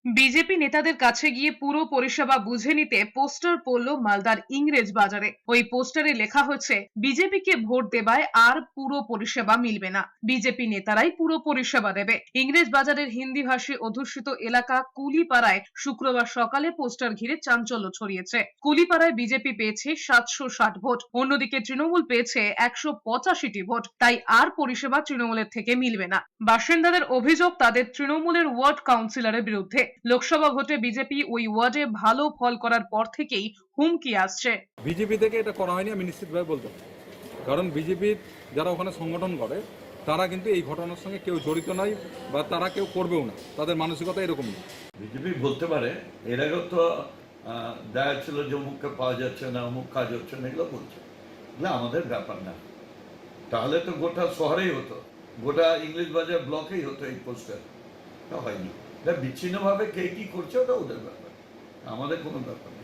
BJP নেতাদের কাছে গিয়ে পুরো পরিষেবা বুঝে নিতে পোস্টার পড়ল মালদার ইংরেজ বাজারে। ওই পোস্টারে লেখা হচ্ছে, বিজেপিকে ভোট দেবায় আর পুরো পরিষেবা মিলবে না, বিজেপি নেতারাই পুরো পরিষেবা দেবে। ইংরেজ বাজারের হিন্দি ভাষী অধ্যুষিত এলাকা কুলিপাড়ায় শুক্রবার সকালে পোস্টার ঘিরে চাঞ্চল্য ছড়িয়েছে। কুলিপাড়ায় বিজেপি পেয়েছে 760 ভোট, অন্যদিকে তৃণমূল পেয়েছে 185টি ভোট। তাই আর পরিষেবা তৃণমূলের থেকে মিলবে না। বাসিন্দাদের অভিযোগ, তাদের তৃণমূলের ওয়ার্ড কাউন্সিলরের বিরুদ্ধে। লোকসভা ভোটে বিজেপি ওই ওয়ার্ডে ভালো ফল করার পর থেকেই হুমকি আসছে। বিজেপি থেকে এটা করা হয়নি, আমি নিশ্চিতভাবে বলতে পারি। কারণ বিজেপির যারা ওখানে সংগঠন করে তারা কিন্তু এই ঘটনার সঙ্গে কেউ জড়িত নাই, বা তারা কেউ করবেও না, তাদের মানসিকতা এরকম না। বিজেপি বলতে পারে, এর আগেও তো দেখা ছিল যে অমুককে পাওয়া যাচ্ছে না, অমুক কাজ হচ্ছে না, এগুলো বলছে। এগুলো আমাদের ব্যাপার না। তাহলে তো গোটা শহরেই হতো, গোটা ইংলিশ বাজার ব্লকেই হতো এই পোস্টার। তা হয়নি। এটা বিচ্ছিন্নভাবে কে কি করছে ওটা ওদের ব্যাপার, আমাদের কোনো ব্যাপার নেই।